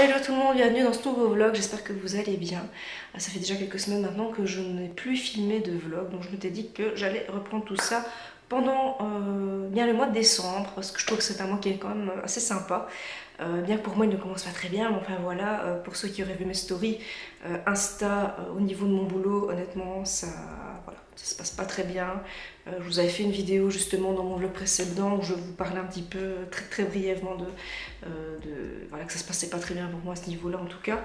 Hello tout le monde, bienvenue dans ce nouveau vlog, j'espère que vous allez bien. Ça fait déjà quelques semaines maintenant que je n'ai plus filmé de vlog, donc je m'étais dit que j'allais reprendre tout ça pendant bien le mois de décembre, parce que je trouve que c'est un mois qui est quand même assez sympa. Bien que pour moi il ne commence pas très bien, mais enfin voilà, pour ceux qui auraient vu mes stories Insta au niveau de mon boulot, honnêtement ça, voilà, ça se passe pas très bien. Je vous avais fait une vidéo justement dans mon vlog précédent où je vous parlais un petit peu très brièvement voilà, que ça se passait pas très bien pour moi à ce niveau là en tout cas.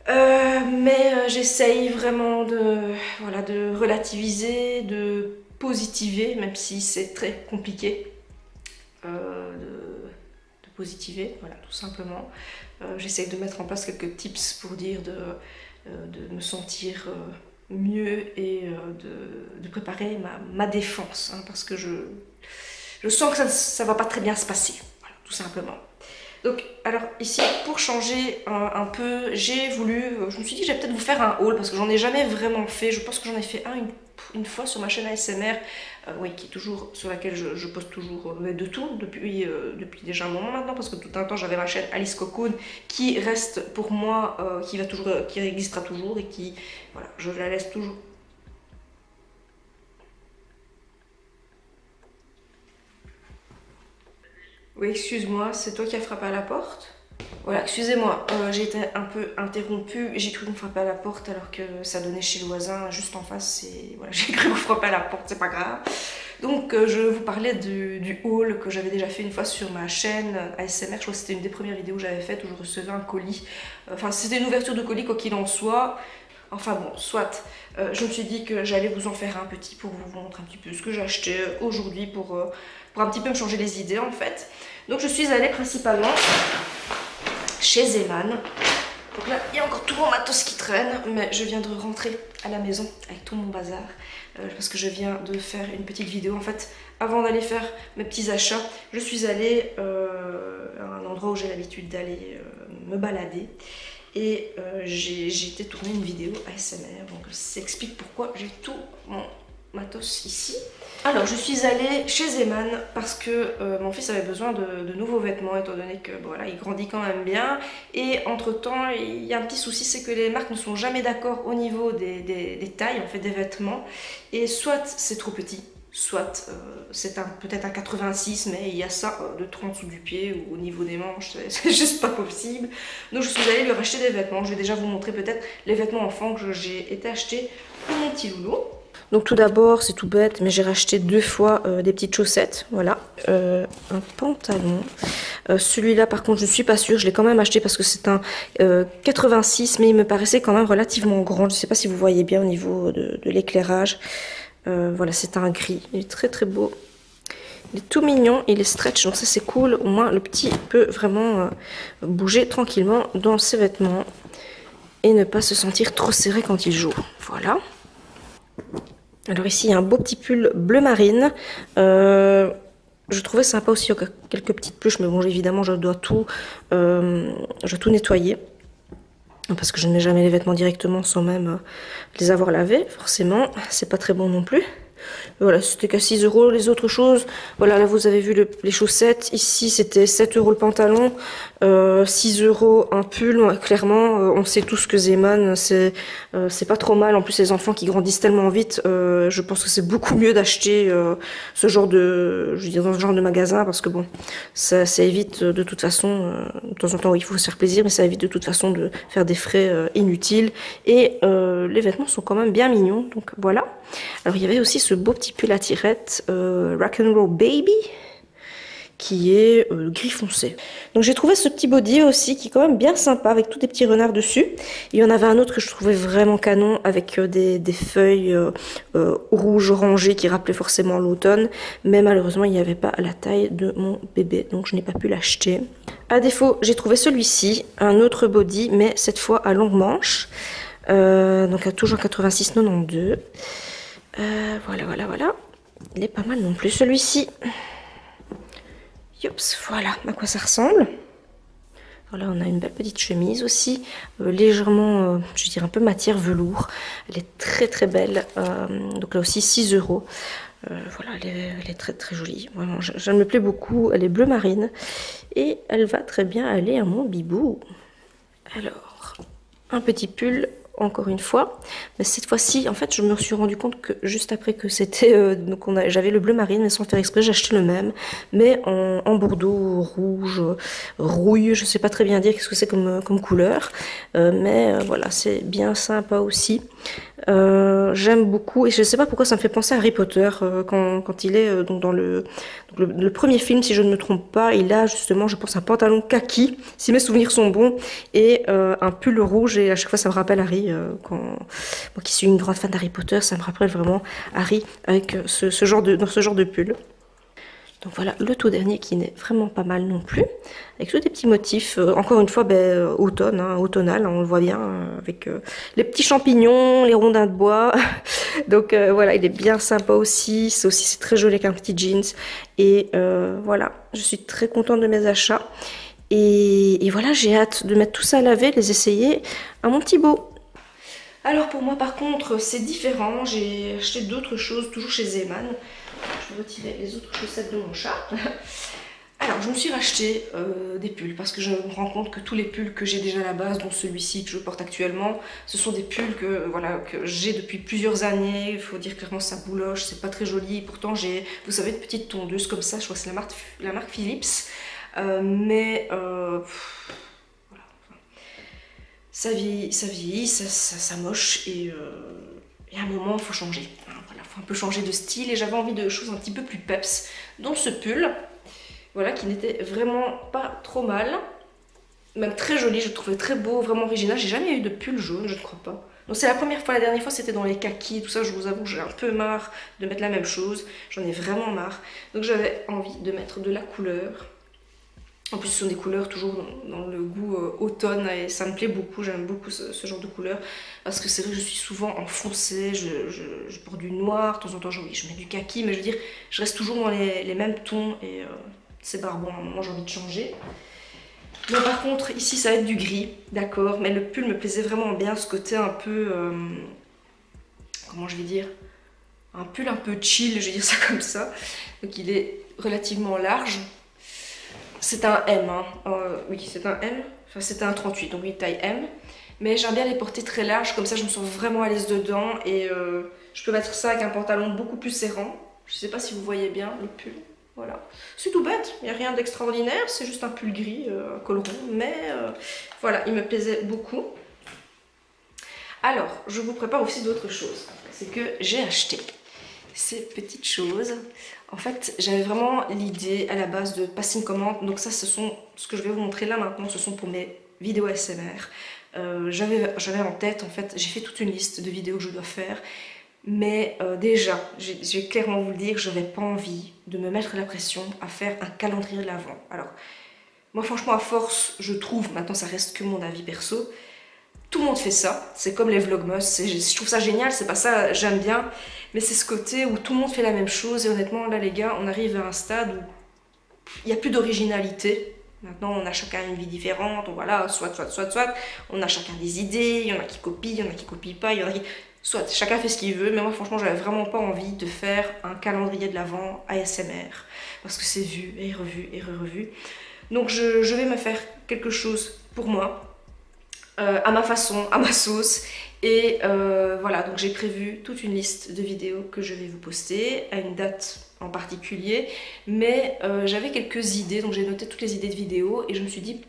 Mais j'essaye vraiment voilà, de relativiser, de positiver, même si c'est très compliqué de positiver, voilà, tout simplement. J'essaye de mettre en place quelques tips pour dire de me sentir mieux et de préparer ma défense, hein, parce que je sens que ça va pas très bien se passer, voilà, tout simplement. Donc, alors ici, pour changer un peu, je me suis dit que j'allais peut-être vous faire un haul parce que j'en ai jamais vraiment fait. Je pense que j'en ai fait une fois sur ma chaîne ASMR, oui, qui est toujours sur laquelle je poste toujours de tout depuis déjà un moment maintenant, parce que tout un temps j'avais ma chaîne Alice Cocoon qui reste pour moi, qui existera toujours et qui, voilà, je la laisse toujours. Oui, excuse-moi, c'est toi qui as frappé à la porte? Voilà, excusez-moi, j'ai été un peu interrompue, j'ai cru qu'on frappait à la porte alors que ça donnait chez le voisin juste en face et voilà, j'ai cru qu'on frappait à la porte, c'est pas grave. Donc je vous parlais du haul que j'avais déjà fait une fois sur ma chaîne ASMR, je crois que c'était une des premières vidéos que j'avais faites où je recevais un colis, enfin c'était une ouverture de colis quoi qu'il en soit. Enfin bon, soit, je me suis dit que j'allais vous en faire un petit pour vous montrer un petit peu ce que j'ai acheté aujourd'hui pour un petit peu me changer les idées en fait. Donc je suis allée principalement chez Zeman. Donc là, il y a encore tout mon matos qui traîne, mais je viens de rentrer à la maison avec tout mon bazar. Parce que je viens de faire une petite vidéo. En fait, avant d'aller faire mes petits achats, je suis allée à un endroit où j'ai l'habitude d'aller me balader. Et j'ai été tourner une vidéo ASMR, donc ça explique pourquoi j'ai tout mon matos ici. Alors je suis allée chez Zeman parce que mon fils avait besoin de nouveaux vêtements étant donné que voilà, il grandit quand même bien. Et entre temps il y a un petit souci, c'est que les marques ne sont jamais d'accord au niveau des tailles en fait des vêtements. Et soit c'est trop petit, soit c'est peut-être un 86, mais il y a ça de trop en dessous du pied ou au niveau des manches, c'est juste pas possible. Donc je suis allée lui racheter des vêtements. Je vais déjà vous montrer peut-être les vêtements enfants que j'ai été acheter pour mon petit loulou. Donc tout d'abord, c'est tout bête, mais j'ai racheté 2 fois des petites chaussettes, voilà. Un pantalon. Celui-là, par contre, je ne suis pas sûre, je l'ai quand même acheté parce que c'est un 86, mais il me paraissait quand même relativement grand. Je ne sais pas si vous voyez bien au niveau de l'éclairage. Voilà, c'est un gris, il est très beau. Il est tout mignon, il est stretch, donc ça c'est cool. Au moins, le petit peut vraiment bouger tranquillement dans ses vêtements et ne pas se sentir trop serré quand il joue. Voilà. Alors ici, il y a un beau petit pull bleu marine. Je trouvais sympa aussi quelques petites pluches, mais bon, évidemment, je dois tout nettoyer. Parce que je ne mets jamais les vêtements directement sans même les avoir lavés, forcément. C'est pas très bon non plus. Voilà, c'était qu'à 6 €. Les autres choses, voilà, là vous avez vu les chaussettes. Ici, c'était 7 € le pantalon, 6 € un pull. Clairement, on sait tous que Zeman, c'est pas trop mal. En plus, les enfants qui grandissent tellement vite, je pense que c'est beaucoup mieux d'acheter ce genre de, je veux dire, dans ce genre de magasin, parce que bon, ça évite de toute façon, de temps en temps, oui, il faut se faire plaisir, mais ça évite de toute façon de faire des frais inutiles. Et les vêtements sont quand même bien mignons, donc voilà. Alors il y avait aussi ce beau petit pull à tirette Rock'n'Roll Baby qui est gris foncé. Donc j'ai trouvé ce petit body aussi qui est quand même bien sympa avec tous des petits renards dessus. Il y en avait un autre que je trouvais vraiment canon avec des feuilles rouges orangées qui rappelaient forcément l'automne, mais malheureusement il n'y avait pas la taille de mon bébé, donc je n'ai pas pu l'acheter. À défaut, j'ai trouvé celui-ci, un autre body, mais cette fois à longue manche, donc toujours 86,92. Voilà. Il est pas mal non plus celui-ci. Yops, voilà à quoi ça ressemble. Voilà, on a une belle petite chemise aussi, légèrement, je dirais un peu matière velours. Elle est très belle. Donc là aussi 6 €. Voilà, elle est très jolie. Vraiment, je me plaît beaucoup. Elle est bleu marine. et elle va très bien aller à mon bibou. Alors, un petit pull, encore une fois, mais cette fois-ci, en fait, je me suis rendu compte que juste après que c'était, donc j'avais le bleu marine, mais sans faire exprès, j'ai acheté le même, mais en bordeaux, rouge, rouille, je sais pas très bien dire qu'est-ce que c'est comme couleur, mais voilà, c'est bien sympa aussi. J'aime beaucoup, et je sais pas pourquoi ça me fait penser à Harry Potter quand il est donc dans le premier film, si je ne me trompe pas. Il a justement, je pense, un pantalon kaki, si mes souvenirs sont bons, et un pull rouge, et à chaque fois ça me rappelle Harry. Moi qui suis une grande fan d'Harry Potter, ça me rappelle vraiment Harry avec ce genre de pull. Donc voilà, le tout dernier qui n'est vraiment pas mal non plus, avec tous des petits motifs, encore une fois, automne, hein, automnal, on le voit bien, avec les petits champignons, les rondins de bois. Donc voilà, il est bien sympa aussi, c'est très joli avec un petit jeans. Et voilà, je suis très contente de mes achats. Et voilà, j'ai hâte de mettre tout ça à laver, de les essayer à mon petit beau. Alors pour moi par contre, c'est différent, j'ai acheté d'autres choses, toujours chez Zeman. Je vais retirer les autres chaussettes de mon chat. Alors, je me suis racheté des pulls parce que je me rends compte que tous les pulls que j'ai déjà à la base, dont celui-ci que je porte actuellement, ce sont des pulls que j'ai depuis plusieurs années. Il faut dire clairement ça bouloche, c'est pas très joli. Pourtant, j'ai, vous savez, une petite tondeuse comme ça, je crois que c'est la marque Philips. Voilà. Ça vieillit, ça moche et à un moment, il faut changer. Voilà, faut un peu changer de style et j'avais envie de choses un petit peu plus peps, dont ce pull, voilà, qui n'était vraiment pas trop mal, même très joli, je le trouvais très beau, vraiment original. J'ai jamais eu de pull jaune, je ne crois pas. Donc c'est la première fois, la dernière fois c'était dans les kakis, tout ça, je vous avoue, j'ai un peu marre de mettre la même chose, j'en ai vraiment marre. Donc j'avais envie de mettre de la couleur. En plus, ce sont des couleurs toujours dans le goût automne et ça me plaît beaucoup, j'aime beaucoup ce genre de couleurs parce que c'est vrai que je suis souvent en foncé, je porte du noir, de temps en temps je mets du kaki, mais je veux dire, je reste toujours dans les mêmes tons et c'est barbant, à un moment j'ai envie de changer. Mais par contre, ici ça va être du gris, d'accord, mais le pull me plaisait vraiment bien, ce côté un peu, comment je vais dire, un pull un peu chill, je vais dire ça comme ça, donc il est relativement large. C'est un M, hein. Oui, c'est un M. Enfin, c'était un 38, donc oui, taille M. Mais j'aime bien les porter très larges, comme ça je me sens vraiment à l'aise dedans. Et je peux mettre ça avec un pantalon beaucoup plus serrant. Je sais pas si vous voyez bien le pull. Voilà. C'est tout bête, il n'y a rien d'extraordinaire, c'est juste un pull gris, un col rond. Mais voilà, il me plaisait beaucoup. Alors, je vous prépare aussi d'autres choses. C'est que j'ai acheté ces petites choses. En fait, j'avais vraiment l'idée à la base de passer une commande. Donc ça, ce que je vais vous montrer là maintenant, ce sont pour mes vidéos ASMR. J'avais en tête, en fait, j'ai fait toute une liste de vidéos que je dois faire. Mais déjà, je vais clairement vous le dire, je n'avais pas envie de me mettre la pression à faire un calendrier de l'Avent. Alors, moi franchement, à force, je trouve, maintenant ça reste que mon avis perso, tout le monde fait ça, c'est comme les vlogmas, je trouve ça génial, c'est pas ça, j'aime bien, mais c'est ce côté où tout le monde fait la même chose et honnêtement là les gars, on arrive à un stade où il n'y a plus d'originalité. Maintenant on a chacun une vie différente, voilà, soit, on a chacun des idées, il y en a qui copient, il y en a qui copient pas, il y en a qui... Soit, chacun fait ce qu'il veut, mais moi franchement j'avais vraiment pas envie de faire un calendrier de l'Avent ASMR, parce que c'est vu et revu et revu. Donc je vais me faire quelque chose pour moi, à ma façon, à ma sauce. Et voilà, donc j'ai prévu toute une liste de vidéos que je vais vous poster à une date en particulier, mais j'avais quelques idées, donc j'ai noté toutes les idées de vidéos et je me suis dit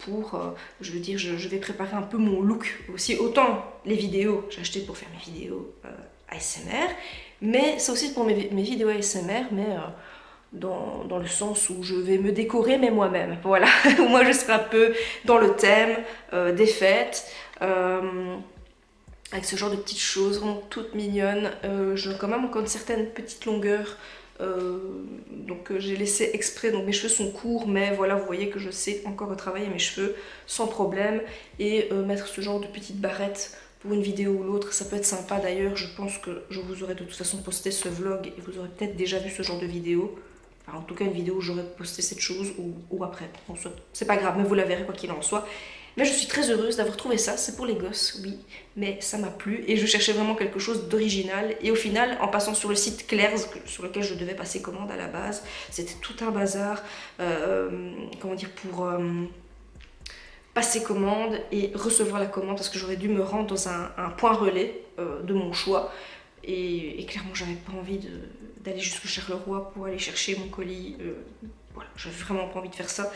je veux dire, je vais préparer un peu mon look aussi, autant les vidéos j'ai acheté pour faire mes vidéos ASMR, mais c'est aussi pour mes vidéos ASMR, mais dans le sens où je vais me décorer mais moi-même, voilà. Moi je serai un peu dans le thème des fêtes, avec ce genre de petites choses vraiment toutes mignonnes. J'ai quand même encore une certaine petite longueur, donc j'ai laissé exprès, donc mes cheveux sont courts, mais voilà, vous voyez que je sais encore retravailler mes cheveux sans problème, et mettre ce genre de petites barrettes pour une vidéo ou l'autre, ça peut être sympa. D'ailleurs, je pense que je vous aurai de toute façon posté ce vlog et vous aurez peut-être déjà vu ce genre de vidéo. Enfin, en tout cas, une vidéo où j'aurais posté cette chose ou après. Bon, c'est pas grave, mais vous la verrez quoi qu'il en soit. Mais je suis très heureuse d'avoir trouvé ça. C'est pour les gosses, oui, mais ça m'a plu et je cherchais vraiment quelque chose d'original. Et au final, en passant sur le site Claire's, sur lequel je devais passer commande à la base, c'était tout un bazar, comment dire, pour passer commande et recevoir la commande, parce que j'aurais dû me rendre dans un point relais de mon choix. Et clairement, j'avais pas envie d'aller jusqu'au Charleroi pour aller chercher mon colis. Voilà, j'avais vraiment pas envie de faire ça.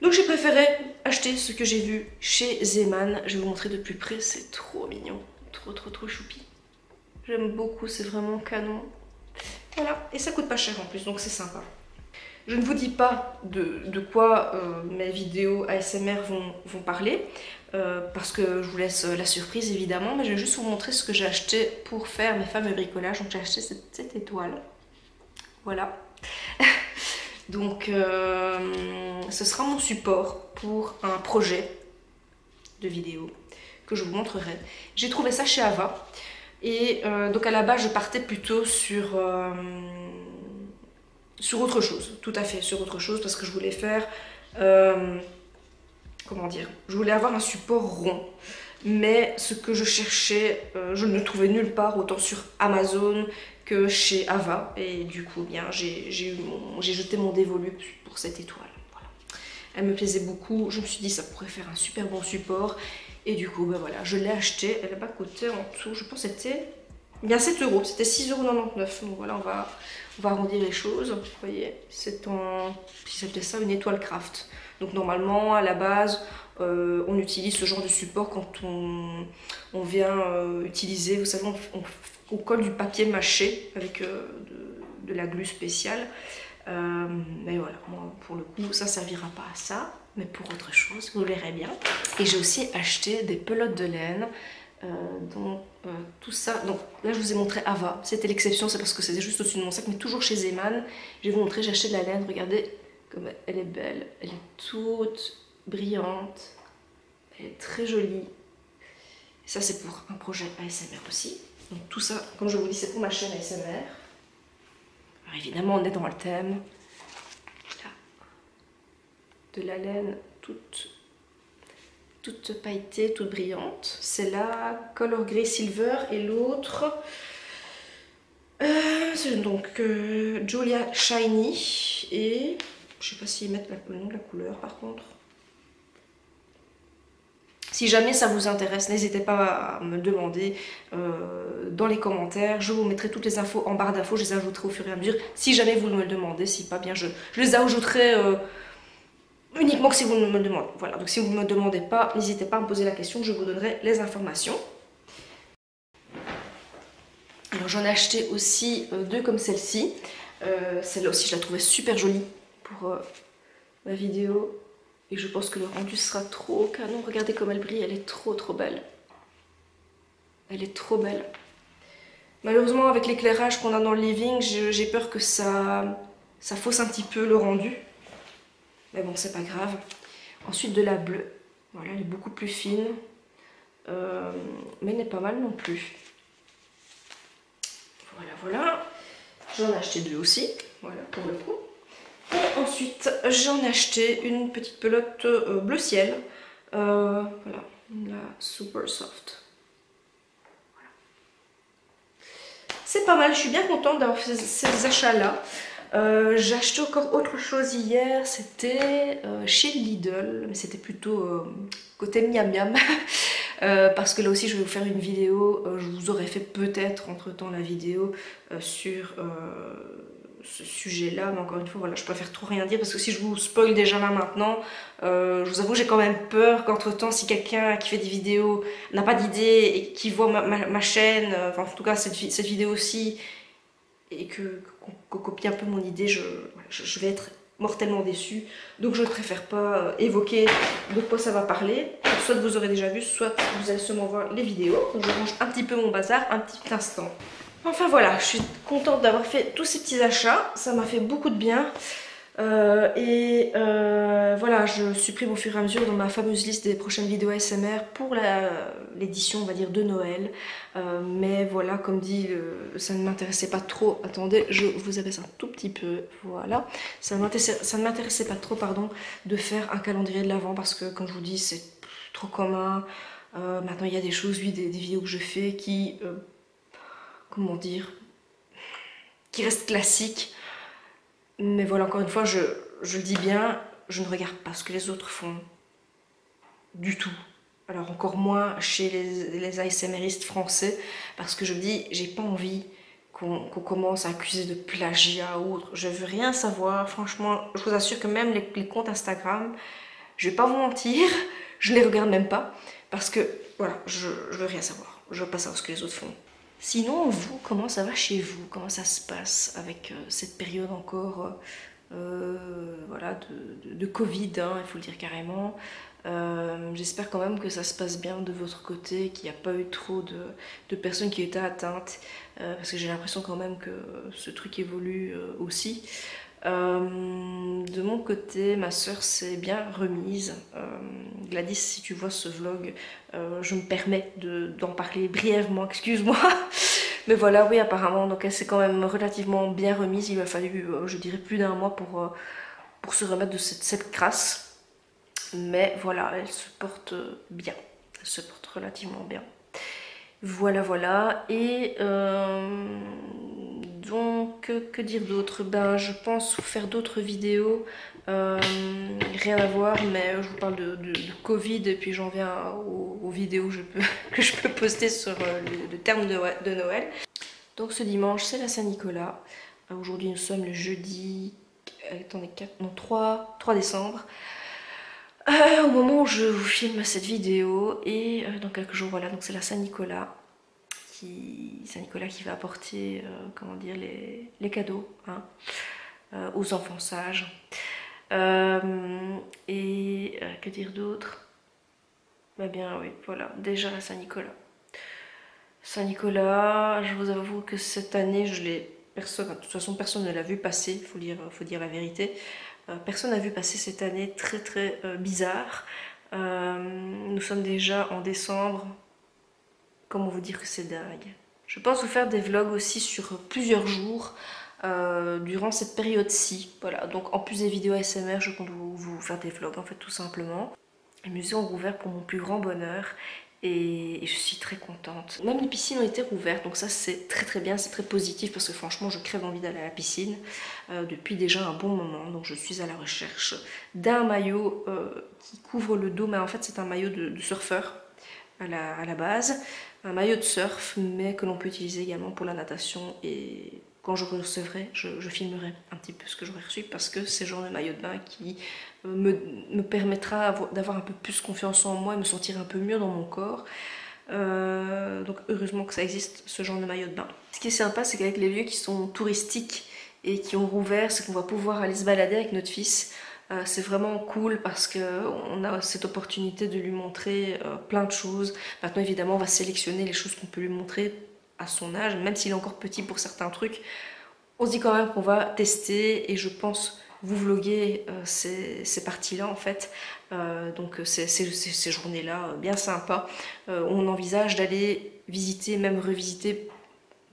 Donc j'ai préféré acheter ce que j'ai vu chez Zeman. Je vais vous montrer de plus près, c'est trop mignon. Trop choupi. J'aime beaucoup, c'est vraiment canon. Voilà, et ça coûte pas cher en plus, donc c'est sympa. Je ne vous dis pas de quoi mes vidéos ASMR vont parler, parce que je vous laisse la surprise évidemment, mais je vais juste vous montrer ce que j'ai acheté pour faire mes fameux bricolages. Donc j'ai acheté cette étoile, voilà. Donc ce sera mon support pour un projet de vidéo que je vous montrerai. J'ai trouvé ça chez Ava, et donc à la base je partais plutôt sur autre chose, tout à fait sur autre chose, parce que je voulais faire, comment dire, je voulais avoir un support rond, mais ce que je cherchais, je ne le trouvais nulle part, autant sur Amazon que chez Ava, et du coup bien j'ai jeté mon dévolu pour cette étoile. Voilà. Elle me plaisait beaucoup, je me suis dit ça pourrait faire un super bon support, et du coup ben voilà, je l'ai acheté. Elle n'a pas coûté en tout, je pense que c'était bien 7 €, c'était 6,99 €. Donc voilà, on va arrondir les choses. Vous voyez, c'est en, si c'était ça, une étoile craft. Donc normalement, à la base, on utilise ce genre de support quand on vient utiliser, vous savez, on colle du papier mâché avec de la glu spéciale. Mais voilà, moi, pour le coup, ça servira pas à ça, mais pour autre chose, vous verrez bien. Et j'ai aussi acheté des pelotes de laine. Donc tout ça, donc là je vous ai montré Ava, c'était l'exception, c'est parce que c'était juste au-dessus de mon sac, mais toujours chez Zeman. Je vais vous montrer, j'ai acheté de la laine, regardez comme elle est belle, elle est toute brillante, elle est très jolie. Et ça c'est pour un projet ASMR aussi. Donc tout ça, comme je vous dis, c'est pour ma chaîne ASMR. Alors évidemment on est dans le thème. Voilà. De la laine toute pailletée, toute brillante. C'est la Color Grey Silver, et l'autre c'est donc Julia Shiny, et je sais pas s'ils mettent le nom de la couleur par contre. Si jamais ça vous intéresse, n'hésitez pas à me demander dans les commentaires. Je vous mettrai toutes les infos en barre d'infos, je les ajouterai au fur et à mesure. Si jamais vous me le demandez, si pas bien, je les ajouterai uniquement que si vous me le demandez. Voilà, donc si vous ne me demandez pas, n'hésitez pas à me poser la question, je vous donnerai les informations. Alors j'en ai acheté aussi deux comme celle-ci. Celle-là aussi je la trouvais super jolie pour ma vidéo. Et je pense que le rendu sera trop canon. Regardez comme elle brille, elle est trop belle. Elle est trop belle. Malheureusement avec l'éclairage qu'on a dans le living, j'ai peur que ça fausse un petit peu le rendu. Mais bon, c'est pas grave. Ensuite de la bleue. Voilà, elle est beaucoup plus fine. Mais elle n'est pas mal non plus. Voilà. J'en ai acheté deux aussi. Voilà, pour le coup. Et ensuite, j'en ai acheté une petite pelote bleu ciel. Voilà, la Super Soft. Voilà. C'est pas mal, je suis bien contente d'avoir fait ces achats-là. J'ai acheté encore autre chose hier, c'était chez Lidl, mais c'était plutôt côté miam miam. Parce que là aussi je vais vous faire une vidéo, je vous aurais fait peut-être entre temps la vidéo sur ce sujet là, mais encore une fois voilà, je préfère trop rien dire parce que si je vous spoil déjà là maintenant, je vous avoue j'ai quand même peur qu'entre temps si quelqu'un qui fait des vidéos n'a pas d'idée et qui voit ma chaîne, enfin en tout cas cette vidéo aussi, et qu'on copie un peu mon idée, je vais être mortellement déçue. Donc je ne préfère pas évoquer de quoi ça va parler. Soit vous aurez déjà vu, soit vous allez seulement voir les vidéos. Donc je range un petit peu mon bazar, un petit instant. Enfin voilà, je suis contente d'avoir fait tous ces petits achats. Ça m'a fait beaucoup de bien. Voilà, je supprime au fur et à mesure dans ma fameuse liste des prochaines vidéos ASMR pour l'édition, on va dire, de Noël. Mais voilà, comme dit, ça ne m'intéressait pas trop. Attendez, je vous abaisse un tout petit peu. Voilà, ça ne m'intéressait pas trop, pardon, de faire un calendrier de l'Avent parce que, comme je vous dis, c'est trop commun. Maintenant, il y a des choses, oui, des vidéos que je fais qui, comment dire, qui restent classiques. Mais voilà, encore une fois, je le dis bien, je ne regarde pas ce que les autres font. Du tout. Alors encore moins chez les ASMRistes français, parce que je me dis, j'ai pas envie qu'on commence à accuser de plagiat ou autre. Je veux rien savoir, franchement, je vous assure que même les comptes Instagram, je vais pas vous mentir, je les regarde même pas, parce que voilà, je veux rien savoir. Je veux pas savoir ce que les autres font. Sinon, vous, comment ça va chez vous? Comment ça se passe avec cette période encore voilà, de Covid, hein, il faut le dire carrément. J'espère quand même que ça se passe bien de votre côté, qu'il n'y a pas eu trop de personnes qui étaient atteintes, parce que j'ai l'impression quand même que ce truc évolue aussi. De mon côté, ma soeur s'est bien remise. Gladys, si tu vois ce vlog, je me permets d'en parler brièvement, excuse-moi. Mais voilà, oui, apparemment, donc elle s'est quand même relativement bien remise. Il lui a fallu, je dirais, plus d'un mois pour se remettre de cette crasse. Mais voilà, elle se porte bien. Elle se porte relativement bien. Voilà, voilà. Et donc, que dire d'autre? Ben, je pense faire d'autres vidéos. Rien à voir, mais je vous parle de Covid et puis j'en viens aux vidéos que je peux poster sur le terme de Noël. Donc ce dimanche, c'est la Saint-Nicolas. Aujourd'hui, nous sommes le jeudi, attendez, 4, non, 3 décembre. Au moment où je vous filme cette vidéo, et dans quelques jours, voilà, donc c'est la Saint-Nicolas qui va apporter, comment dire, les cadeaux, hein, aux enfants sages. Que dire d'autre? Bah bien oui, voilà, déjà la Saint-Nicolas. Saint-Nicolas, je vous avoue que cette année, de toute façon, personne ne l'a vu passer, faut dire la vérité. Personne n'a vu passer cette année très très bizarre. Nous sommes déjà en décembre. Comment vous dire que c'est dingue? Je pense vous faire des vlogs aussi sur plusieurs jours durant cette période-ci. Voilà, donc en plus des vidéos ASMR, je compte vous faire des vlogs en fait tout simplement. Les musées ont rouvert pour mon plus grand bonheur et je suis très contente. Même les piscines ont été rouvertes, donc ça c'est très très bien, c'est très positif parce que franchement je crève d'envie d'aller à la piscine depuis déjà un bon moment. Donc je suis à la recherche d'un maillot qui couvre le dos, mais en fait c'est un maillot de surfeur à la base. Un maillot de surf, mais que l'on peut utiliser également pour la natation. Et quand je recevrai, je filmerai un petit peu ce que j'aurai reçu parce que c'est le genre de maillot de bain qui me permettra d'avoir un peu plus confiance en moi et me sentir un peu mieux dans mon corps. Donc heureusement que ça existe, ce genre de maillot de bain. Ce qui est sympa, c'est qu'avec les lieux qui sont touristiques et qui ont rouvert, c'est qu'on va pouvoir aller se balader avec notre fils. C'est vraiment cool parce qu'on a cette opportunité de lui montrer plein de choses. Maintenant évidemment on va sélectionner les choses qu'on peut lui montrer à son âge, même s'il est encore petit pour certains trucs. On se dit quand même qu'on va tester et je pense vous vloguer ces parties-là en fait. Donc ces journées-là bien sympas. On envisage d'aller visiter, même revisiter,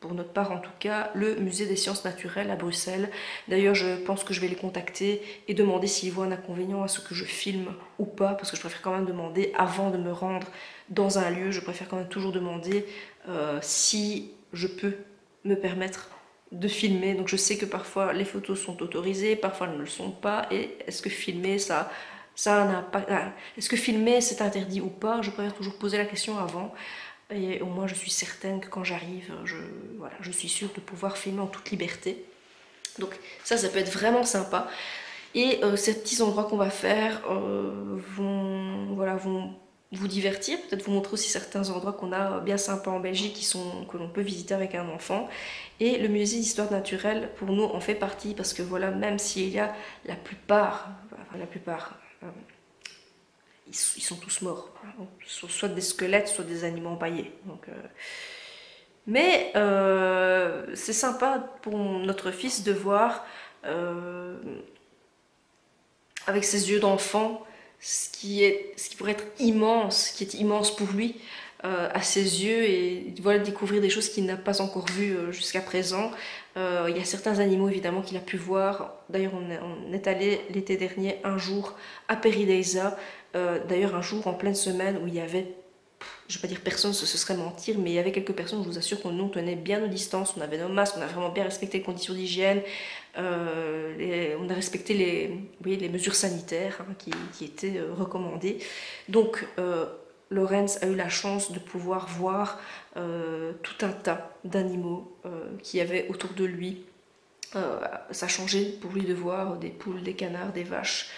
pour notre part en tout cas, le musée des sciences naturelles à Bruxelles. D'ailleurs je pense que je vais les contacter et demander s'ils voient un inconvénient à ce que je filme ou pas, parce que je préfère quand même demander avant de me rendre dans un lieu, je préfère quand même toujours demander si je peux me permettre de filmer. Donc je sais que parfois les photos sont autorisées, parfois elles ne le sont pas, et est-ce que filmer ça a un impact, est-ce que filmer c'est interdit ou pas? Je préfère toujours poser la question avant. Et au moins je suis certaine que quand j'arrive, voilà, je suis sûre de pouvoir filmer en toute liberté. Donc ça peut être vraiment sympa. Et ces petits endroits qu'on va faire vont vous divertir, peut-être vous montrer aussi certains endroits qu'on a bien sympas en Belgique que l'on peut visiter avec un enfant. Et le musée d'histoire naturelle, pour nous, en fait partie parce que voilà, même s'il y a la plupart, ils sont tous morts. Soit des squelettes, soit des animaux empaillés. Donc, mais c'est sympa pour notre fils de voir avec ses yeux d'enfant, ce qui pourrait être immense, qui est immense pour lui, à ses yeux, et voilà, découvrir des choses qu'il n'a pas encore vues jusqu'à présent. Il y a certains animaux évidemment qu'il a pu voir. D'ailleurs on est allé l'été dernier un jour à Paradisa, d'ailleurs un jour en pleine semaine où il y avait, je vais pas dire personne, ce serait mentir, mais il y avait quelques personnes, je vous assure qu'on nous tenait bien nos distances, on avait nos masques, on a vraiment bien respecté les conditions d'hygiène, on a respecté les mesures sanitaires hein, qui étaient recommandées. Donc Lorenz a eu la chance de pouvoir voir tout un tas d'animaux qui y avait autour de lui. Ça a changé pour lui de voir des poules, des canards, des vaches,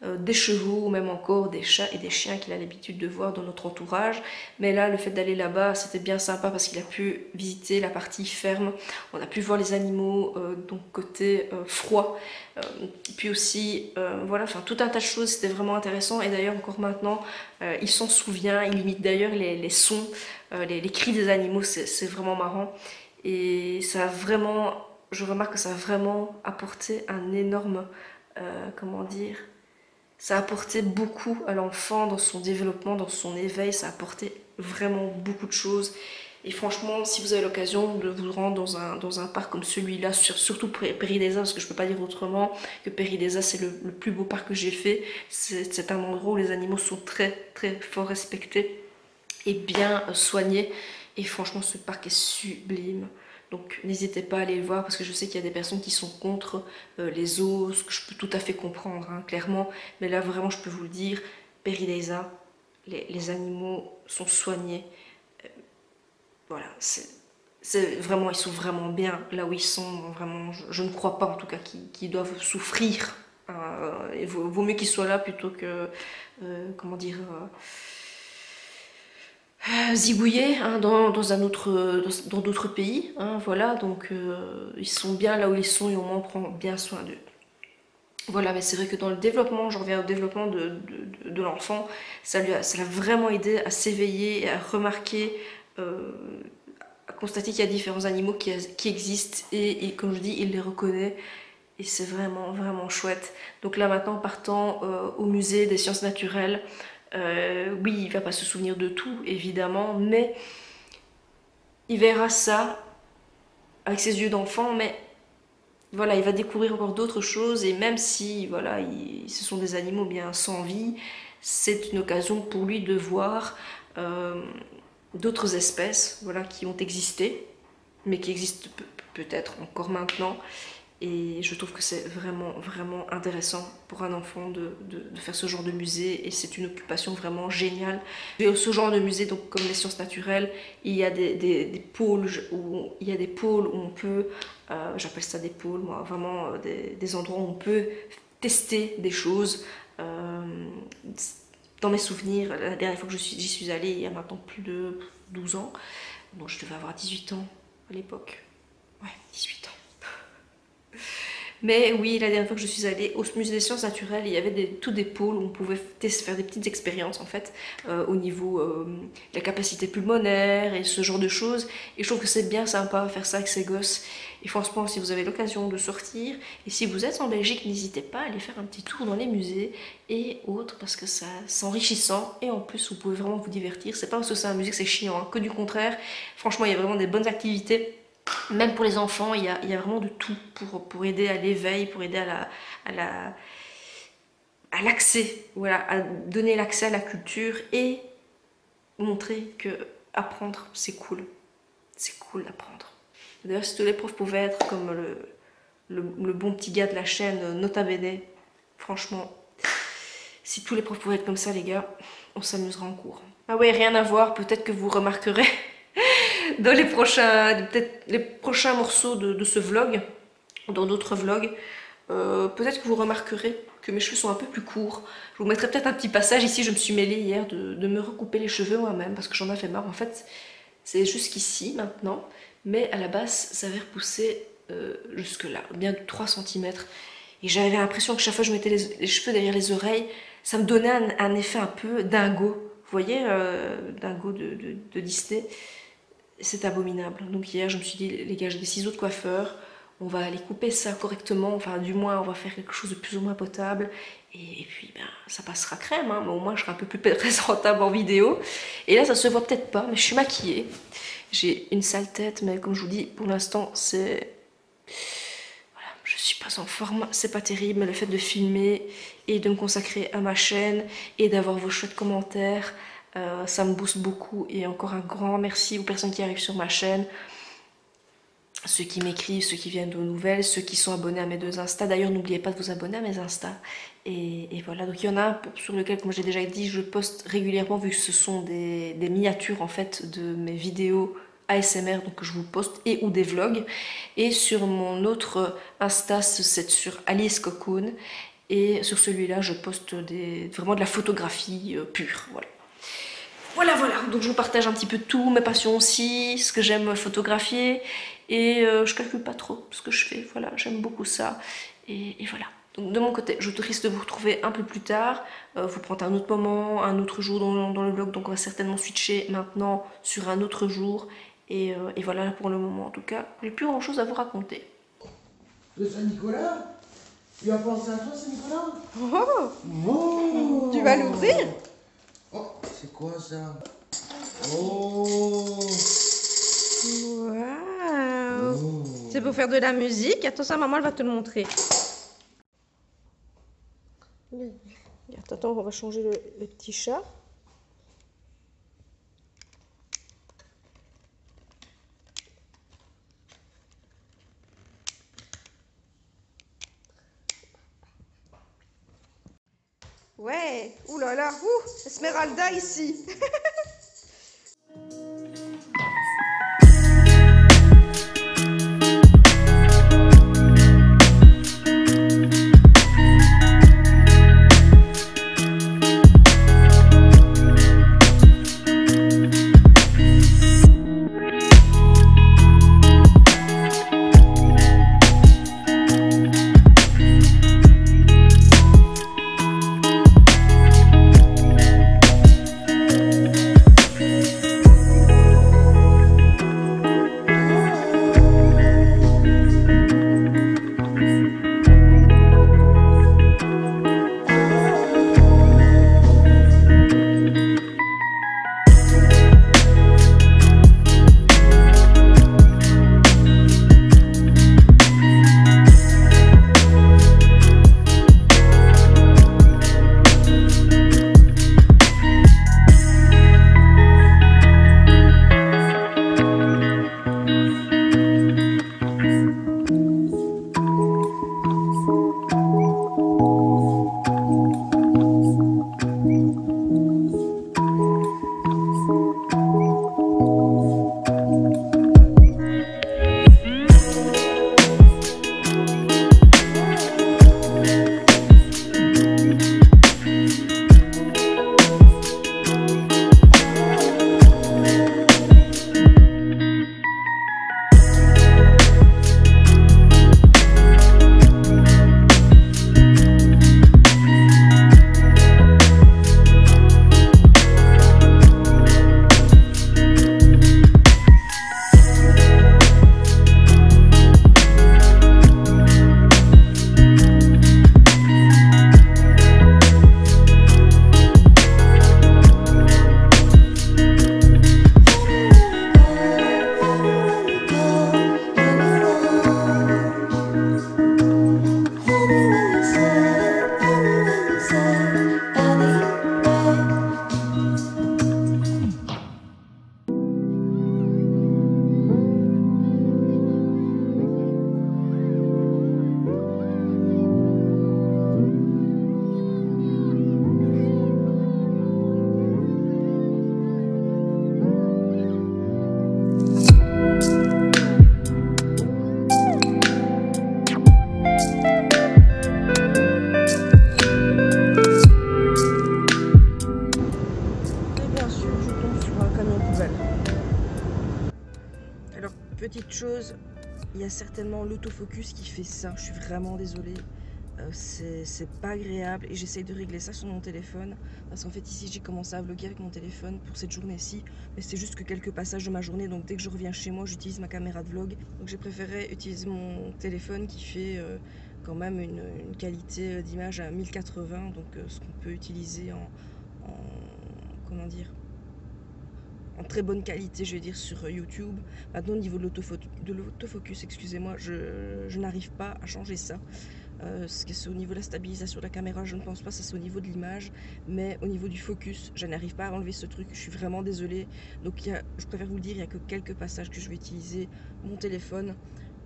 des chevaux ou même encore des chats et des chiens qu'il a l'habitude de voir dans notre entourage. Mais là, le fait d'aller là-bas, c'était bien sympa parce qu'il a pu visiter la partie ferme. On a pu voir les animaux, donc côté froid. Puis aussi, voilà, enfin tout un tas de choses, c'était vraiment intéressant. Et d'ailleurs, encore maintenant, il s'en souvient, il imite d'ailleurs les sons, les cris des animaux, c'est vraiment marrant. Et ça a vraiment, je remarque que ça a vraiment apporté un énorme, comment dire, ça a apporté beaucoup à l'enfant dans son développement, dans son éveil, ça a apporté vraiment beaucoup de choses. Et franchement, si vous avez l'occasion de vous rendre dans un parc comme celui-là, surtout Paradisa, parce que je peux pas dire autrement que Paradisa c'est le plus beau parc que j'ai fait, c'est un endroit où les animaux sont très très fort respectés et bien soignés. Et franchement, ce parc est sublime. Donc n'hésitez pas à aller le voir parce que je sais qu'il y a des personnes qui sont contre les zoos, ce que je peux tout à fait comprendre, hein, clairement. Mais là, vraiment, je peux vous le dire, Paradisa, les animaux sont soignés. Voilà, c'est vraiment, ils sont vraiment bien là où ils sont. Vraiment, je ne crois pas en tout cas qu'ils doivent souffrir. Il vaut mieux qu'ils soient là plutôt que, comment dire, zigouiller hein, dans d'autres pays. Hein, voilà, donc ils sont bien là où ils sont et au moins on prend bien soin d'eux. Voilà, mais c'est vrai que dans le développement, je reviens au développement de l'enfant, ça l'a vraiment aidé à s'éveiller et à remarquer, à constater qu'il y a différents animaux qui existent et comme je dis, il les reconnaît et c'est vraiment vraiment chouette. Donc là maintenant, partant au musée des sciences naturelles, oui, il va pas se souvenir de tout évidemment, mais il verra ça avec ses yeux d'enfant, mais voilà, il va découvrir encore d'autres choses et même si voilà, ce sont des animaux bien sans vie, c'est une occasion pour lui de voir d'autres espèces voilà, qui ont existé, mais qui existent peut-être encore maintenant. Et je trouve que c'est vraiment, vraiment intéressant pour un enfant de faire ce genre de musée et c'est une occupation vraiment géniale. Et ce genre de musée, donc comme les sciences naturelles, il y a des pôles où on peut, j'appelle ça des pôles, moi, vraiment des endroits où on peut tester des choses. Dans mes souvenirs, la dernière fois que j'y suis allée, il y a maintenant plus de 12 ans, donc je devais avoir 18 ans à l'époque. Ouais, 18 ans. Mais oui, la dernière fois que je suis allée au musée des sciences naturelles, il y avait tous des pôles où on pouvait faire des petites expériences en fait, au niveau de la capacité pulmonaire et ce genre de choses. Et je trouve que c'est bien sympa de faire ça avec ses gosses. Et franchement, si vous avez l'occasion de sortir, et si vous êtes en Belgique, n'hésitez pas à aller faire un petit tour dans les musées et autres, parce que c'est enrichissant et en plus vous pouvez vraiment vous divertir. C'est pas parce que c'est un musée que c'est chiant, hein, que du contraire. Franchement, il y a vraiment des bonnes activités. Même pour les enfants, il y a vraiment de tout pour aider à l'éveil, pour aider à l'accès, voilà, à donner l'accès à la culture et montrer que apprendre c'est cool. C'est cool d'apprendre. D'ailleurs, si tous les profs pouvaient être comme le bon petit gars de la chaîne Nota Bene, franchement, si tous les profs pouvaient être comme ça, les gars, on s'amusera en cours. Ah ouais, rien à voir, peut-être que vous remarquerez dans les prochains morceaux de ce vlog, dans d'autres vlogs, peut-être que vous remarquerez que mes cheveux sont un peu plus courts. Je vous mettrai peut-être un petit passage ici, je me suis mêlée hier de me recouper les cheveux moi-même parce que j'en ai fait marre. En fait, c'est jusqu'ici maintenant, mais à la base, ça avait repoussé jusque là, bien de 3 cm. Et j'avais l'impression que chaque fois que je mettais les cheveux derrière les oreilles, ça me donnait un effet un peu dingo. Vous voyez, dingo de Disney. C'est abominable. Donc hier, je me suis dit, les gars, j'ai des ciseaux de coiffeur, on va aller couper ça correctement, enfin du moins, on va faire quelque chose de plus ou moins potable, Et puis ben, ça passera crème, hein, mais au moins je serai un peu plus présentable en vidéo. Et là ça se voit peut-être pas, mais je suis maquillée. J'ai une sale tête, mais comme je vous dis, pour l'instant c'est... Voilà, je suis pas en forme, c'est pas terrible, mais le fait de filmer et de me consacrer à ma chaîne et d'avoir vos chouettes commentaires, ça me booste beaucoup. Et encore un grand merci aux personnes qui arrivent sur ma chaîne. Ceux qui m'écrivent, ceux qui viennent aux nouvelles, ceux qui sont abonnés à mes 2 Insta. D'ailleurs, n'oubliez pas de vous abonner à mes Insta. Et voilà, donc il y en a un sur lequel, comme j'ai déjà dit, je poste régulièrement, vu que ce sont des miniatures en fait de mes vidéos ASMR, donc je vous poste, et ou des vlogs. Et sur mon autre Insta, c'est sur Alice Cocoon. Et sur celui-là, je poste vraiment de la photographie pure, voilà. Voilà, donc je vous partage un petit peu tout, mes passions aussi, ce que j'aime photographier, et je calcule pas trop ce que je fais, voilà, j'aime beaucoup ça, et voilà. Donc de mon côté, je risque de vous retrouver un peu plus tard, vous prendre un autre moment, un autre jour dans le vlog, donc on va certainement switcher maintenant sur un autre jour, et voilà pour le moment en tout cas, j'ai plus grand chose à vous raconter. De Saint-Nicolas? Tu as pensé à toi, Saint-Nicolas? Oh, Oh, tu vas l'ouvrir? Oh, c'est quoi ça? Oh, Waouh! oh. C'est pour faire de la musique. Attends, ça, maman, elle va te le montrer. Attends, on va changer le petit chat. Ouais, oulala, Esmeralda ici. Petite chose, il y a certainement l'autofocus qui fait ça, je suis vraiment désolée, c'est pas agréable et j'essaye de régler ça sur mon téléphone parce qu'en fait ici j'ai commencé à vlogger avec mon téléphone pour cette journée-ci, mais c'est juste que quelques passages de ma journée, donc dès que je reviens chez moi j'utilise ma caméra de vlog, donc j'ai préféré utiliser mon téléphone qui fait quand même une qualité d'image à 1080, donc ce qu'on peut utiliser comment dire, en très bonne qualité, je vais dire, sur YouTube. Maintenant, au niveau de l'autofocus, excusez-moi, je n'arrive pas à changer ça. Ce que c'est au niveau de la stabilisation de la caméra, je ne pense pas, ça c'est au niveau de l'image, mais au niveau du focus, je n'arrive pas à enlever ce truc, je suis vraiment désolée. Donc je préfère vous le dire, il n'y a que quelques passages que je vais utiliser mon téléphone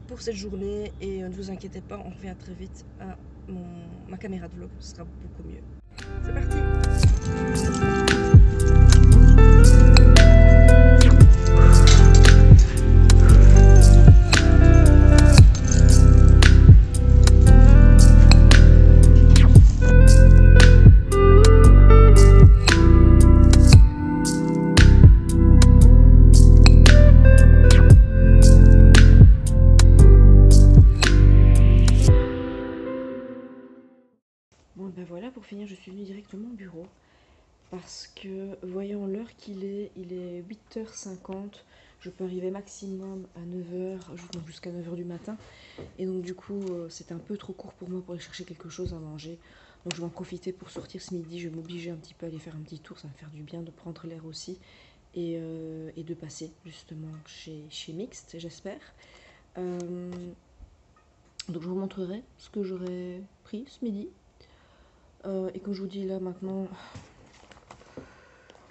pour cette journée, et ne vous inquiétez pas, on revient très vite à ma caméra de vlog, ce sera beaucoup mieux. C'est parti! Bon ben voilà, pour finir, je suis venue directement au bureau parce que voyant l'heure qu'il est, il est 8h50, je peux arriver maximum à 9h, jusqu'à 9h du matin, et donc du coup c'était un peu trop court pour moi pour aller chercher quelque chose à manger, donc je vais en profiter pour sortir ce midi, je vais m'obliger un petit peu à aller faire un petit tour, ça va me faire du bien de prendre l'air aussi, et de passer justement chez Mixte, j'espère. Donc je vous montrerai ce que j'aurai pris ce midi. Et comme je vous dis là maintenant,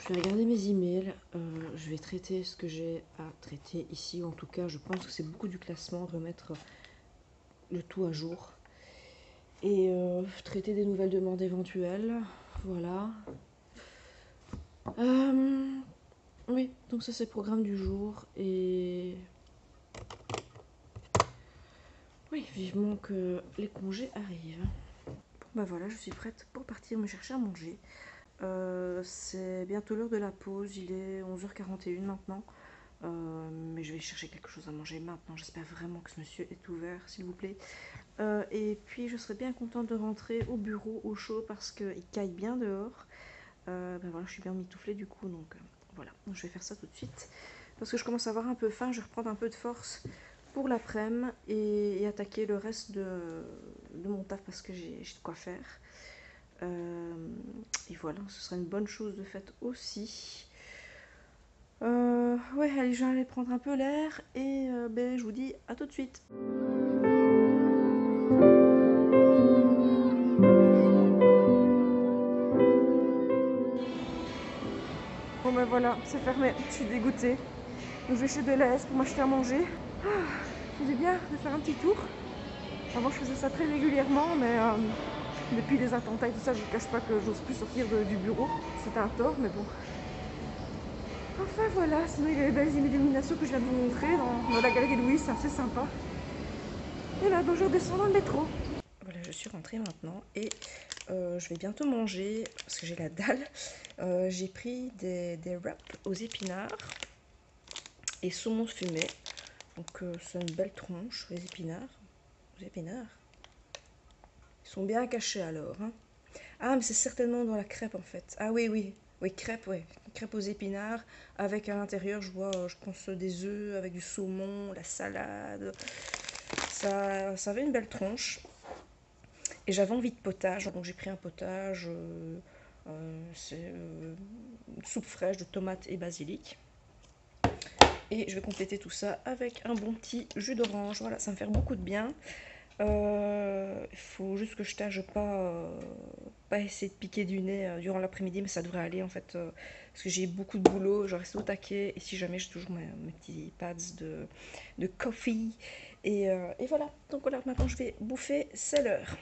je vais regarder mes emails, je vais traiter ce que j'ai à traiter ici, en tout cas je pense que c'est beaucoup du classement, remettre le tout à jour et traiter des nouvelles demandes éventuelles, voilà. Oui, donc ça c'est le programme du jour, et oui, vivement que les congés arrivent. Bon bah voilà, je suis prête pour partir me chercher à manger. C'est bientôt l'heure de la pause, il est 11h41 maintenant, mais je vais chercher quelque chose à manger maintenant, j'espère vraiment que ce monsieur est ouvert, s'il vous plaît. Et puis je serais bien contente de rentrer au bureau au chaud parce qu'il caille bien dehors. Ben voilà, je suis bien mitouflée du coup, donc voilà, donc je vais faire ça tout de suite parce que je commence à avoir un peu faim, je vais reprendre un peu de force pour l'après-midi et attaquer le reste de mon taf parce que j'ai de quoi faire. Et voilà, ce serait une bonne chose de faite aussi. Ouais, allez, je vais aller prendre un peu l'air et ben, je vous dis à tout de suite. Bon ben voilà, c'est fermé, je suis dégoûtée. Donc je vais chez Deleuze pour m'acheter à manger. Ça fait bien de faire un petit tour. Avant je faisais ça très régulièrement, mais depuis les attentats et tout ça, je ne cache pas que j'ose plus sortir du bureau. C'était un tort, mais bon. Enfin voilà, sinon il y a les belles illuminations que je viens de vous montrer dans la galerie Louis, c'est assez sympa. Et là, donc je redescends dans le métro. Voilà, je suis rentrée maintenant et je vais bientôt manger parce que j'ai la dalle. J'ai pris des wraps aux épinards et saumon fumé. Donc c'est une belle tronche, les épinards. Ils sont bien cachés alors. Hein. Ah, mais c'est certainement dans la crêpe en fait. Ah oui, oui. Oui, crêpe, ouais. Crêpe aux épinards avec à l'intérieur, je vois, je pense des œufs avec du saumon, la salade. Ça avait une belle tronche. Et j'avais envie de potage, donc j'ai pris un potage. C'est une soupe fraîche de tomates et basilic. Et je vais compléter tout ça avec un bon petit jus d'orange. Voilà, ça va me faire beaucoup de bien. Il faut juste que je tâche pas essayer de piquer du nez durant l'après-midi, mais ça devrait aller en fait, parce que j'ai beaucoup de boulot, je reste au taquet, et si jamais j'ai toujours mes petits pads de coffee, et voilà, donc voilà, maintenant je vais bouffer, c'est l'heure.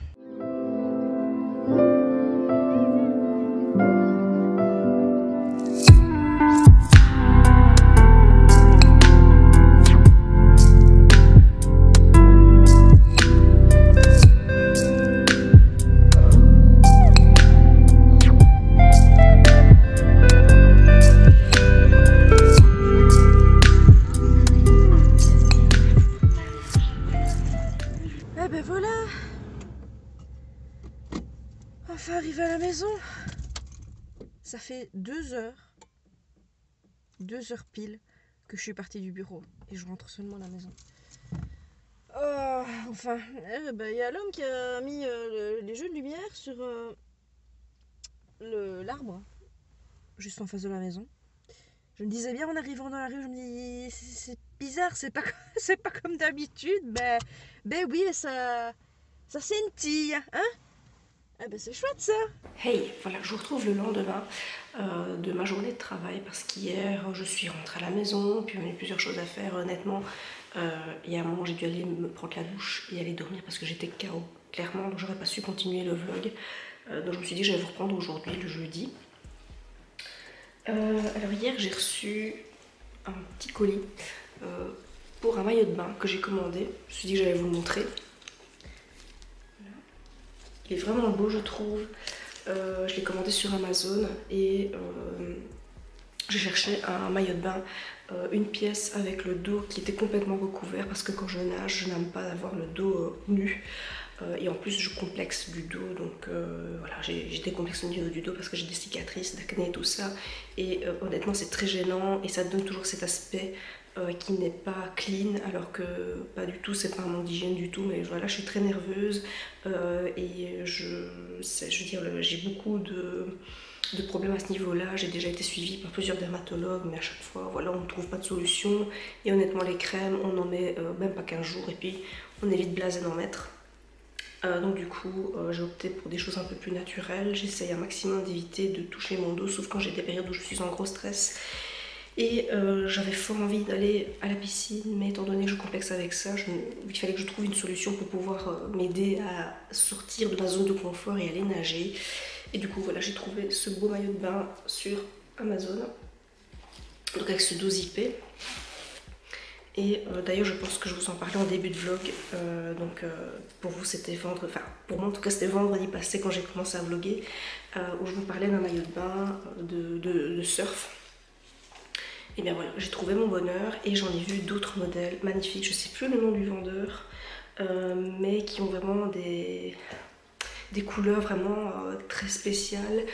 Enfin arrivé à la maison, ça fait 2 heures pile que je suis partie du bureau et je rentre seulement à la maison. Oh, Enfin, il y a l'homme qui a mis les jeux de lumière sur l'arbre, juste en face de la maison. Je me disais bien en arrivant dans la rue, je me dis c'est bizarre, c'est pas, c'est pas comme d'habitude. Ben oui, ça scintille, hein? Ah ben c'est chouette ça. Hey, voilà, je vous retrouve le lendemain de ma journée de travail parce qu'hier je suis rentrée à la maison, puis il y avait plusieurs choses à faire. Honnêtement, il y a un moment j'ai dû aller me prendre la douche et aller dormir parce que j'étais KO, clairement, donc j'aurais pas su continuer le vlog. Donc je me suis dit que j'allais vous reprendre aujourd'hui, le jeudi. Alors hier j'ai reçu un petit colis pour un maillot de bain que j'ai commandé. Je me suis dit que j'allais vous le montrer. Il est vraiment beau je trouve. Je l'ai commandé sur Amazon et j'ai cherché un maillot de bain, une pièce avec le dos qui était complètement recouvert parce que quand je nage, je n'aime pas avoir le dos nu. Et en plus je complexe du dos, donc voilà, j'ai des complexes au niveau du dos parce que j'ai des cicatrices, d'acné et tout ça. Et honnêtement c'est très gênant et ça donne toujours cet aspect qui n'est pas clean, alors que pas du tout, c'est pas un manque d'hygiène du tout, mais voilà, je suis très nerveuse et j'ai beaucoup de problèmes à ce niveau-là. J'ai déjà été suivie par plusieurs dermatologues, mais à chaque fois, voilà, on ne trouve pas de solution. Et honnêtement, les crèmes, on en met même pas 15 jours et puis on est vite blasé d'en mettre. Donc du coup, j'ai opté pour des choses un peu plus naturelles. J'essaye un maximum d'éviter de toucher mon dos, sauf quand j'ai des périodes où je suis en gros stress. Et j'avais fort envie d'aller à la piscine, mais étant donné que je complexe avec ça, il fallait que je trouve une solution pour pouvoir m'aider à sortir de ma zone de confort et aller nager. Et du coup, voilà, j'ai trouvé ce beau maillot de bain sur Amazon, donc avec ce dos zippé. Et d'ailleurs, je pense que je vous en parlais en début de vlog. Pour vous, c'était vendredi, enfin pour moi en tout cas, c'était vendredi passé quand j'ai commencé à vlogger, où je vous parlais d'un maillot de bain de surf. Et bien voilà, j'ai trouvé mon bonheur et j'en ai vu d'autres modèles magnifiques. Je sais plus le nom du vendeur, mais qui ont vraiment des couleurs vraiment très spéciales.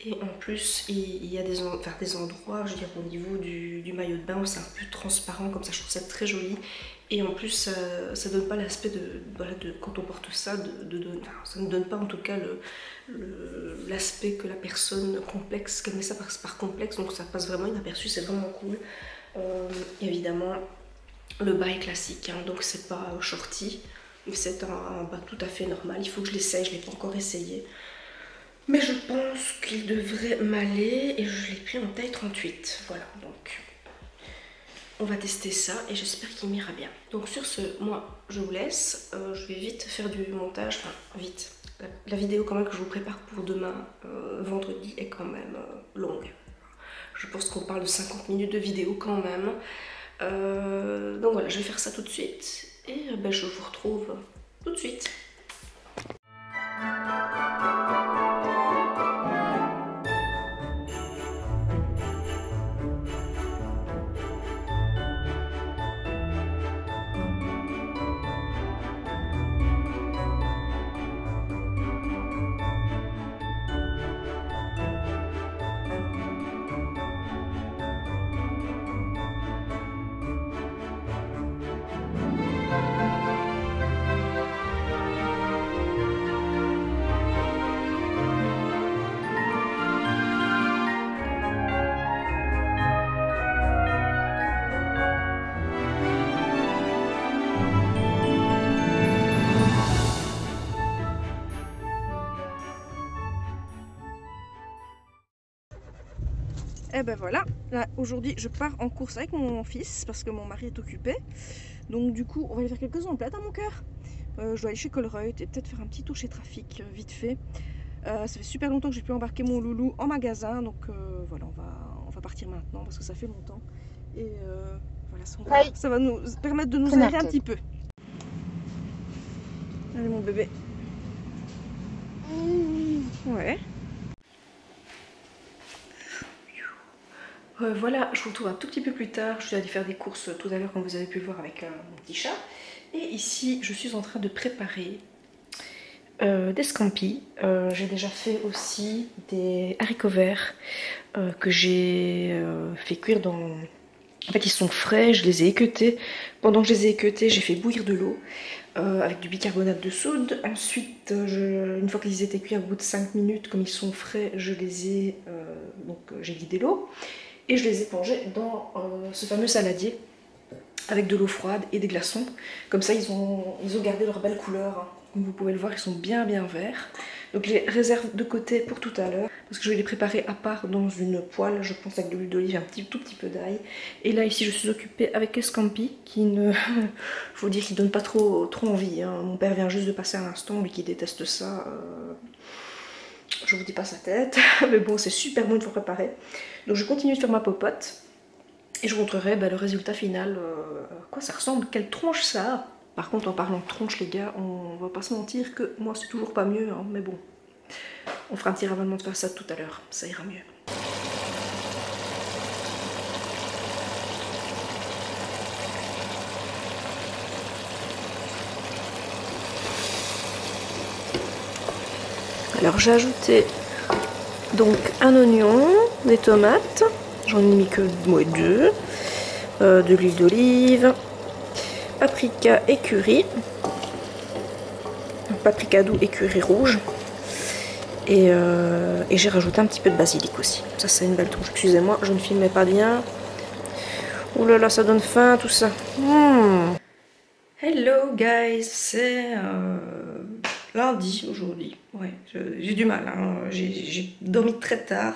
Et en plus, il y a des endroits, je veux dire, au niveau du maillot de bain où c'est un peu transparent, comme ça, je trouve ça très joli. Et en plus, ça donne pas l'aspect voilà, quand on porte ça, ça ne donne pas en tout cas l'aspect que la personne complexe, qu'elle met ça par complexe, donc ça passe vraiment inaperçu, c'est vraiment cool. Évidemment, le bas est classique, hein, donc c'est pas shorty, mais c'est un bas tout à fait normal. Il faut que je l'essaye, je l'ai pas encore essayé. Mais je pense qu'il devrait m'aller et je l'ai pris en taille 38. Voilà, donc on va tester ça et j'espère qu'il m'ira bien. Donc sur ce, moi je vous laisse. Je vais vite faire du montage, enfin vite. La vidéo quand même que je vous prépare pour demain, vendredi, est quand même longue. Je pense qu'on parle de 50 minutes de vidéo quand même. Donc voilà, je vais faire ça tout de suite et je vous retrouve tout de suite. Et ben voilà, aujourd'hui je pars en course avec mon fils parce que mon mari est occupé. Donc du coup on va aller faire quelques emplettes à mon cœur. Je dois aller chez Colruyt et peut-être faire un petit tour chez Trafic vite fait. Ça fait super longtemps que j'ai pu embarquer mon loulou en magasin, donc voilà, on va partir maintenant parce que ça fait longtemps. Et voilà, ça va nous permettre de nous aérer un petit peu. Allez mon bébé. Ouais. Voilà, je vous retrouve un tout petit peu plus tard. Je suis allée faire des courses tout à l'heure, comme vous avez pu le voir, avec mon petit chat. Et ici, je suis en train de préparer des scampis. J'ai déjà fait aussi des haricots verts que j'ai fait cuire dans En fait ils sont frais, je les ai équeutés. Pendant que je les ai équeutés, j'ai fait bouillir de l'eau avec du bicarbonate de soude. Ensuite, une fois qu'ils étaient cuits, au bout de 5 minutes, comme ils sont frais, je les ai j'ai vidé l'eau et je les ai plongés dans ce fameux saladier avec de l'eau froide et des glaçons. Comme ça, ils ont gardé leur belle couleur, hein. Comme vous pouvez le voir, ils sont bien verts. Donc je les réserve de côté pour tout à l'heure, parce que je vais les préparer à part dans une poêle, je pense avec de l'huile d'olive et un tout petit peu d'ail. Et là ici je suis occupée avec l'escampi qui ne... faut dire qu'il donne pas trop envie, hein. Mon père vient juste de passer à l'instant, lui qui déteste ça. Je vous dis pas sa tête, mais bon c'est super bon de vous préparer. Donc je continue de faire ma popote. Et je vous montrerai le résultat final, à quoi ça ressemble, quelle tronche ça a. Par contre en parlant de tronche les gars, on va pas se mentir que moi c'est toujours pas mieux, hein, mais bon. On fera un petit ravalement de façade tout à l'heure, ça ira mieux. Alors j'ai ajouté donc un oignon, des tomates, j'en ai mis que deux, de l'huile d'olive, paprika et curry, paprika doux et curry rouge, et j'ai rajouté un petit peu de basilic aussi. Ça c'est une belle touche, excusez-moi, je ne filmais pas bien. Ouh là là, ça donne faim tout ça. Hello guys, c'est lundi aujourd'hui. Ouais, j'ai du mal, hein. J'ai dormi très tard.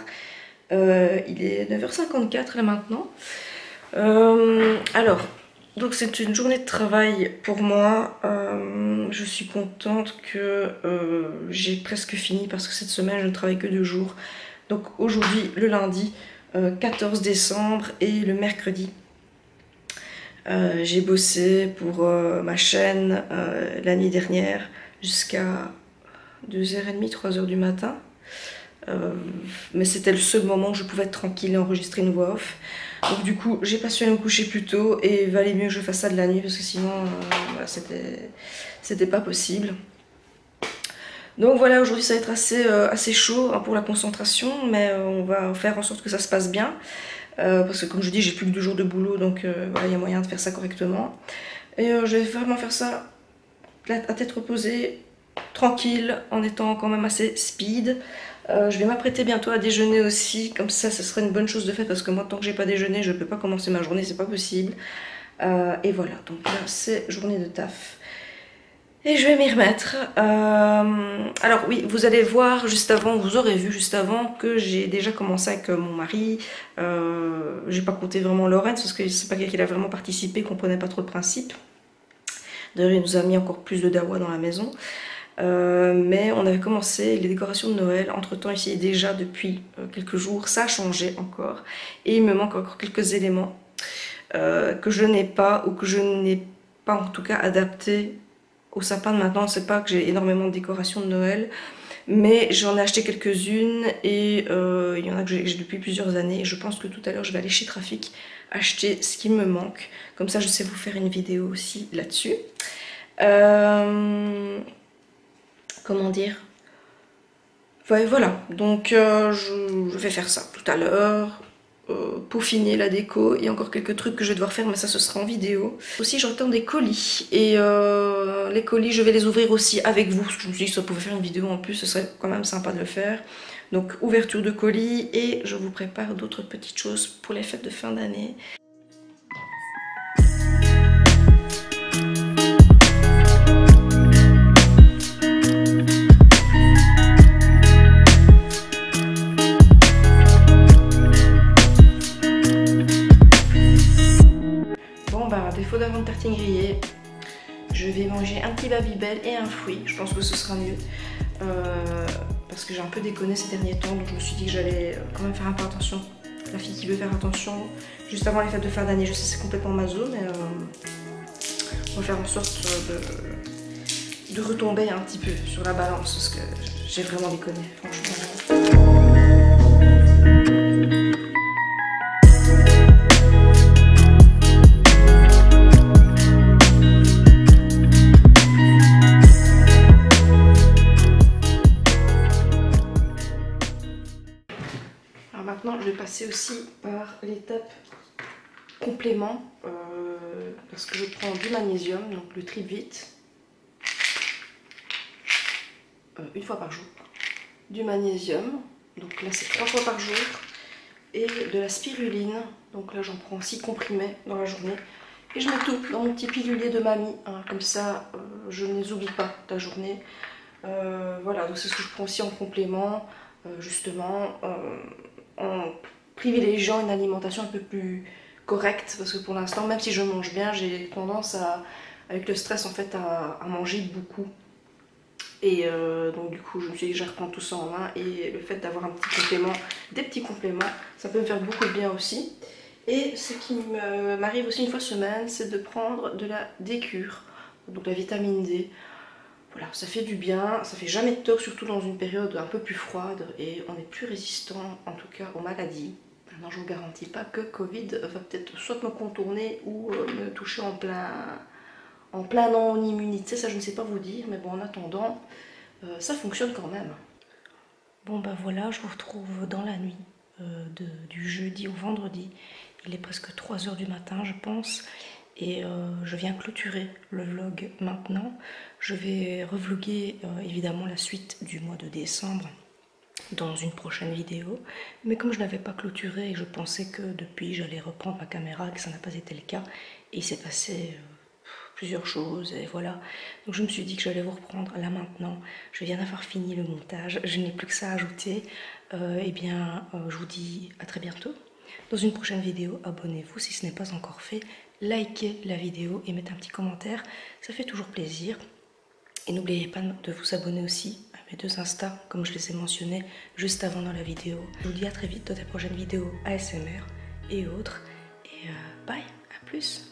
Il est 9h54 là maintenant. Alors, donc c'est une journée de travail pour moi. Je suis contente que j'ai presque fini parce que cette semaine je ne travaille que 2 jours. Donc aujourd'hui, le lundi 14 décembre et le mercredi. J'ai bossé pour ma chaîne la nuit dernière jusqu'à 2h30, 3h du matin. Mais c'était le seul moment où je pouvais être tranquille et enregistrer une voix off. Donc du coup j'ai pas su aller me coucher plus tôt et il valait mieux que je fasse ça de la nuit parce que sinon voilà, c'était pas possible. Donc voilà, aujourd'hui ça va être assez chaud, hein, pour la concentration, mais on va faire en sorte que ça se passe bien. Parce que comme je dis, j'ai plus que 2 jours de boulot, donc voilà, il y a moyen de faire ça correctement. Et je vais vraiment faire ça à tête reposée, tranquille, en étant quand même assez speed. Je vais m'apprêter bientôt à déjeuner aussi, comme ça serait une bonne chose de fait parce que moi tant que j'ai pas déjeuné je peux pas commencer ma journée, c'est pas possible. Et voilà, donc là c'est journée de taf et je vais m'y remettre. Alors oui, vous allez voir juste avant, vous aurez vu juste avant que j'ai déjà commencé avec mon mari. J'ai pas compté vraiment Laurence parce que c'est pas quelqu'un qui a vraiment participé, comprenait pas trop le principe. D'ailleurs il nous a mis encore plus de dawa dans la maison. Mais on avait commencé les décorations de Noël. Entre temps ici déjà depuis quelques jours ça a changé encore et il me manque encore quelques éléments que je n'ai pas ou que je n'ai pas en tout cas adapté au sapin de maintenant. C'est pas que j'ai énormément de décorations de Noël, mais j'en ai acheté quelques-unes et il y en a que j'ai depuis plusieurs années et je pense que tout à l'heure je vais aller chez Trafic acheter ce qui me manque, comme ça je sais vous faire une vidéo aussi là-dessus. Comment dire, ouais, voilà, donc je vais faire ça tout à l'heure, peaufiner la déco. Il y a encore quelques trucs que je vais devoir faire mais ça ce sera en vidéo. Aussi j'entends des colis et les colis je vais les ouvrir aussi avec vous parce que je me suis dit que ça pouvait faire une vidéo en plus, ce serait quand même sympa de le faire. Donc ouverture de colis et je vous prépare d'autres petites choses pour les fêtes de fin d'année. D'avoir une tartine grillée, je vais manger un petit Babybel et un fruit, je pense que ce sera mieux parce que j'ai un peu déconné ces derniers temps, donc je me suis dit que j'allais quand même faire un peu attention, la fille qui veut faire attention juste avant les fêtes de fin d'année. Je sais c'est complètement ma zone, mais on va faire en sorte de retomber un petit peu sur la balance parce que j'ai vraiment déconné franchement. Maintenant, je vais passer aussi par l'étape complément parce que je prends du magnésium, donc le Tripvit, une fois par jour. Du magnésium, donc là c'est 3 fois par jour. Et de la spiruline, donc là j'en prends 6 comprimés dans la journée. Et je mets tout dans mon petit pilulier de mamie, hein, comme ça je ne les oublie pas la journée. Voilà, donc c'est ce que je prends aussi en complément, justement, en privilégiant une alimentation un peu plus correcte, parce que pour l'instant, même si je mange bien, j'ai tendance avec le stress en fait, à manger beaucoup. Et donc du coup je me suis dit que je reprends tout ça en main, et le fait d'avoir un petit complément, des petits compléments, ça peut me faire beaucoup de bien aussi. Et ce qui m'arrive aussi une fois semaine, c'est de prendre de la D-cure, donc la vitamine D. Voilà, ça fait du bien, ça fait jamais de tort, surtout dans une période un peu plus froide, et on est plus résistant en tout cas aux maladies. Maintenant je ne vous garantis pas que Covid va peut-être soit me contourner ou me toucher en plein non-immunité, ça je ne sais pas vous dire, mais bon en attendant, ça fonctionne quand même. Bon ben voilà, je vous retrouve dans la nuit du jeudi au vendredi. Il est presque 3 h du matin je pense, et je viens clôturer le vlog maintenant. Je vais revloguer évidemment la suite du mois de décembre dans une prochaine vidéo, mais comme je n'avais pas clôturé et je pensais que depuis j'allais reprendre ma caméra et que ça n'a pas été le cas, et il s'est passé plusieurs choses et voilà, donc je me suis dit que j'allais vous reprendre là maintenant. Je viens d'avoir fini le montage, je n'ai plus que ça à ajouter. Et bien je vous dis à très bientôt dans une prochaine vidéo. Abonnez-vous si ce n'est pas encore fait, likez la vidéo et mettez un petit commentaire, ça fait toujours plaisir. Et n'oubliez pas de vous abonner aussi à mes 2 Insta, comme je les ai mentionnés juste avant dans la vidéo. Je vous dis à très vite dans des prochaines vidéos ASMR et autres. Et bye, à plus.